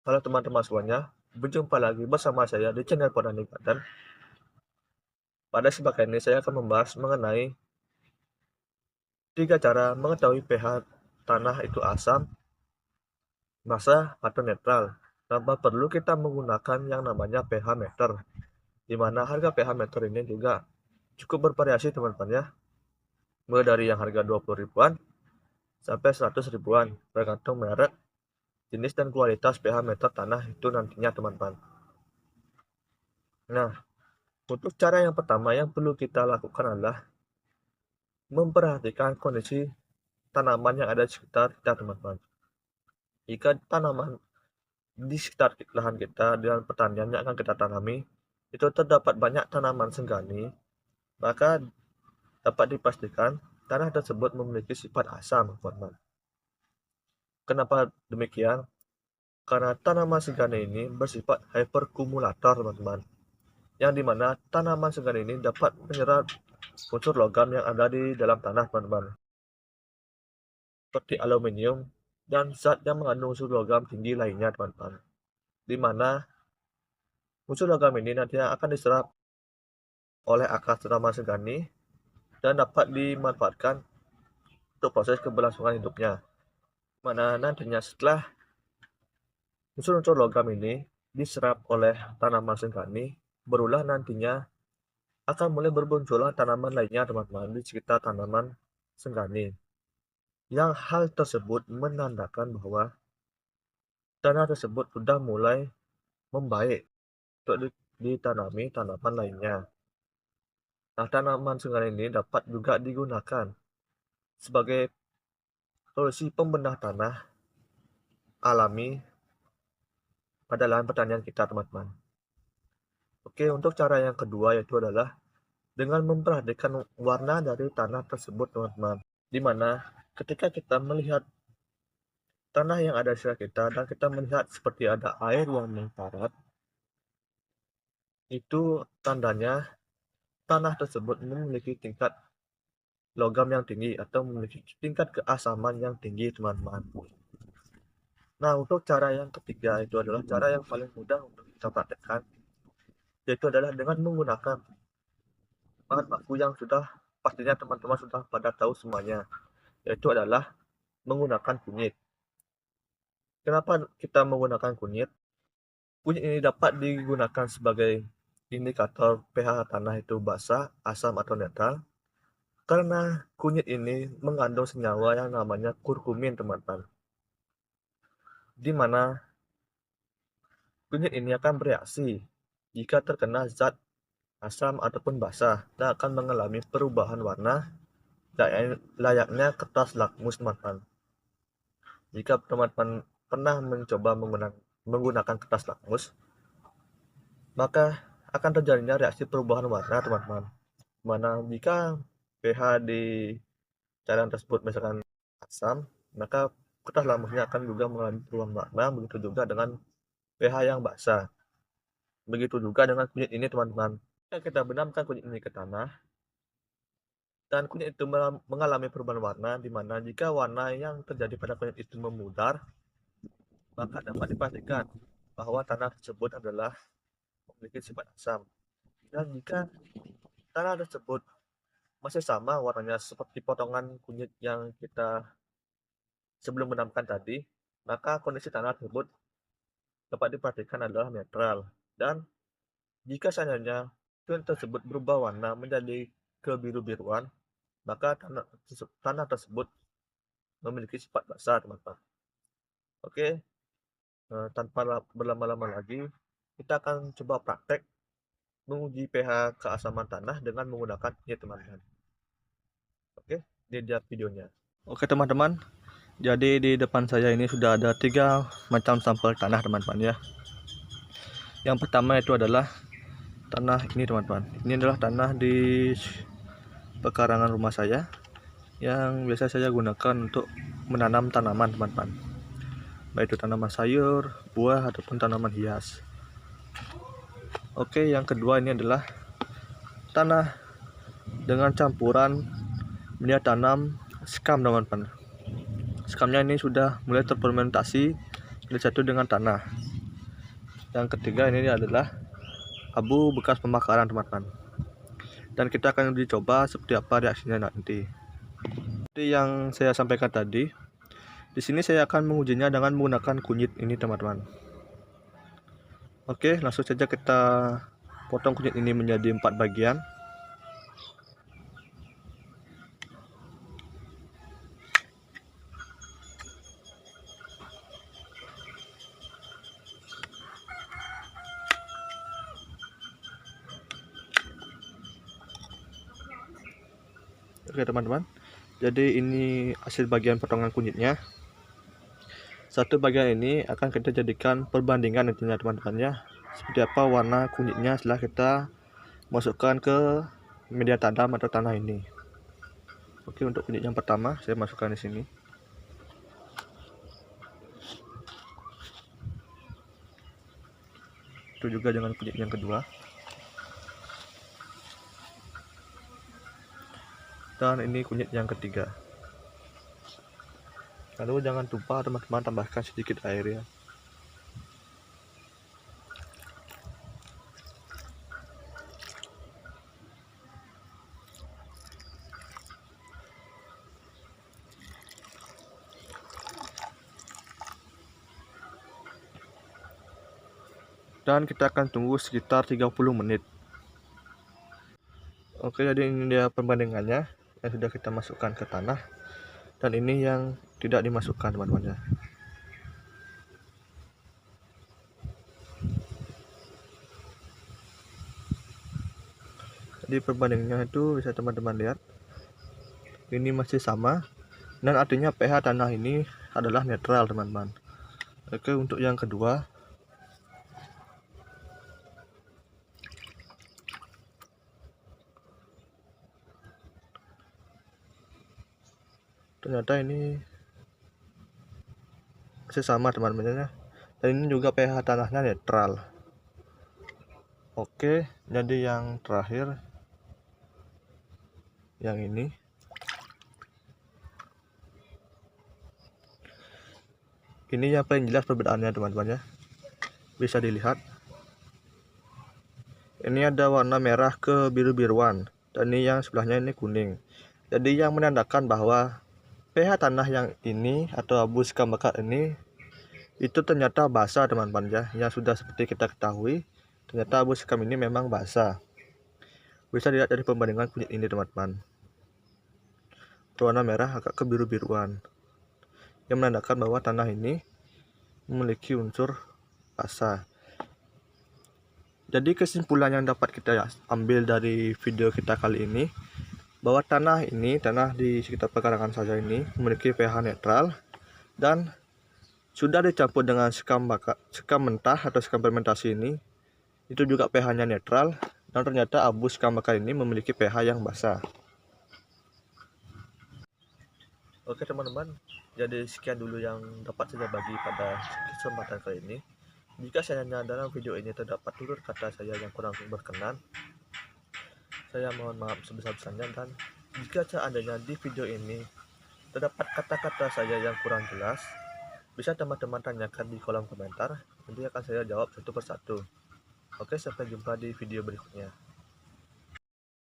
Halo teman-teman semuanya, berjumpa lagi bersama saya di channel Petani Klaten. Pada kesempatan ini saya akan membahas mengenai 3 cara mengetahui pH tanah itu asam, basa, atau netral. Tanpa perlu kita menggunakan yang namanya pH meter, di mana harga pH meter ini juga cukup bervariasi teman-teman ya, mulai dari yang harga 20 ribuan sampai 100 ribuan, tergantung merek, jenis, dan kualitas pH meter tanah itu nantinya teman-teman. Nah, untuk cara yang pertama yang perlu kita lakukan adalah memperhatikan kondisi tanaman yang ada di sekitar kita teman-teman. Jika tanaman di sekitar lahan kita dan pertanian yang akan kita tanami itu terdapat banyak tanaman senggani, maka dapat dipastikan tanah tersebut memiliki sifat asam teman-teman. Kenapa demikian? Karena tanaman senggani ini bersifat hyperkumulator teman-teman, yang dimana tanaman senggani ini dapat menyerap unsur logam yang ada di dalam tanah teman-teman, seperti aluminium dan zat yang mengandung unsur logam tinggi lainnya teman-teman, di mana unsur logam ini nantinya akan diserap oleh akar tanaman senggani dan dapat dimanfaatkan untuk proses keberlangsungan hidupnya. Mana nantinya setelah unsur-unsur logam ini diserap oleh tanaman senggani, barulah nantinya akan mulai bermunculan tanaman lainnya teman-teman di sekitar tanaman senggani. Yang hal tersebut menandakan bahwa tanah tersebut sudah mulai membaik untuk ditanami tanaman lainnya. Nah, tanaman senggani ini dapat juga digunakan sebagai solusi pembedah tanah alami pada lahan pertanian kita, teman-teman. Oke, untuk cara yang kedua yaitu adalah dengan memperhatikan warna dari tanah tersebut, teman-teman. Di mana ketika kita melihat tanah yang ada di sekitar kita dan kita melihat seperti ada air yang mengkarat, itu tandanya tanah tersebut memiliki tingkat logam yang tinggi atau memiliki tingkat keasaman yang tinggi, teman-teman. Nah, untuk cara yang ketiga itu adalah cara yang paling mudah untuk kita praktekkan, yaitu adalah dengan menggunakan bahan baku yang sudah pastinya teman-teman sudah pada tahu semuanya, yaitu adalah menggunakan kunyit. Kenapa kita menggunakan kunyit? Kunyit ini dapat digunakan sebagai indikator pH tanah itu basa, asam, atau netral, karena kunyit ini mengandung senyawa yang namanya kurkumin, teman-teman, di mana kunyit ini akan bereaksi jika terkena zat asam ataupun basah dan akan mengalami perubahan warna layaknya kertas lakmus, teman-teman. Jika teman-teman pernah mencoba menggunakan kertas lakmus, maka akan terjadinya reaksi perubahan warna, teman-teman. Mana jika pH di cairan tersebut misalkan asam, maka kertas lakmusnya akan juga mengalami perubahan warna, begitu juga dengan pH yang basah. Begitu juga dengan kunyit ini, teman-teman. Jika kita benamkan kunyit ini ke tanah, dan kunyit itu mengalami perubahan warna, di mana jika warna yang terjadi pada kunyit itu memudar, maka dapat dipastikan bahwa tanah tersebut adalah memiliki sifat asam. Dan jika tanah tersebut masih sama warnanya seperti potongan kunyit yang kita sebelum benamkan tadi, maka kondisi tanah tersebut dapat dipastikan adalah netral. Dan jika seandainya kunyit tersebut berubah warna menjadi kebiru-biruan, maka tanah tersebut memiliki sifat basah, teman-teman. Oke, tanpa berlama-lama lagi, kita akan coba praktek menguji pH keasaman tanah dengan menggunakan ini, teman-teman. Oke, ini dia videonya. Oke teman-teman, jadi di depan saya ini sudah ada 3 macam sampel tanah, teman-teman ya. Yang pertama itu adalah tanah ini, teman-teman. Ini adalah tanah di pekarangan rumah saya yang biasa saya gunakan untuk menanam tanaman, teman-teman, baik itu tanaman sayur, buah, ataupun tanaman hias. Oke, yang kedua ini adalah tanah dengan campuran media tanam skam, teman-teman. Skamnya ini sudah mulai terfermentasi satu dengan tanah. Yang ketiga ini adalah abu bekas pembakaran teman-teman. Dan kita akan uji coba seperti apa reaksinya nanti. Seperti yang saya sampaikan tadi, di sini saya akan mengujinya dengan menggunakan kunyit ini teman-teman. Oke, langsung saja kita potong kunyit ini menjadi 4 bagian. Oke teman-teman, jadi ini hasil bagian potongan kunyitnya. Satu bagian ini akan kita jadikan perbandingan nantinya teman-teman ya, seperti apa warna kunyitnya setelah kita masukkan ke media tanam atau tanah ini. Oke, untuk kunyit yang pertama saya masukkan di sini. Itu juga dengan kunyit yang kedua. Dan ini kunyit yang ketiga. Lalu jangan lupa teman-teman tambahkan sedikit air ya. Dan kita akan tunggu sekitar 30 menit. Oke, jadi ini dia perbandingannya yang sudah kita masukkan ke tanah, dan ini yang tidak dimasukkan teman-teman ya. Jadi perbandingannya itu bisa teman-teman lihat, ini masih sama, dan artinya pH tanah ini adalah netral teman-teman. Oke, untuk yang kedua, ternyata ini masih sama teman-teman ya, dan ini juga pH tanahnya netral. Oke, jadi yang terakhir yang ini. Ini yang paling jelas perbedaannya teman-teman ya, bisa dilihat. Ini ada warna merah ke biru-biruan, dan ini yang sebelahnya ini kuning. Jadi yang menandakan bahwa pH tanah yang ini atau abu sekam bakar ini itu ternyata basah teman-teman ya, yang sudah seperti kita ketahui ternyata abu sekam ini memang basah. Bisa dilihat dari perbandingan kunyit ini teman-teman, berwarna merah agak kebiru-biruan, yang menandakan bahwa tanah ini memiliki unsur basah. Jadi kesimpulan yang dapat kita ambil dari video kita kali ini, bahwa tanah di sekitar pekarangan saja ini memiliki pH netral, dan sudah dicampur dengan sekam mentah atau sekam fermentasi ini, itu juga pH-nya netral, dan ternyata abu sekam bakar ini memiliki pH yang basah. Oke teman-teman, jadi sekian dulu yang dapat saya bagi pada kesempatan kali ini. Jika sayangnya dalam video ini terdapat tutur kata saya yang kurang berkenan, saya mohon maaf sebesar-besarnya, dan jika seandainya di video ini terdapat kata-kata saya yang kurang jelas, bisa teman-teman tanyakan di kolom komentar, nanti akan saya jawab satu persatu. Oke, sampai jumpa di video berikutnya.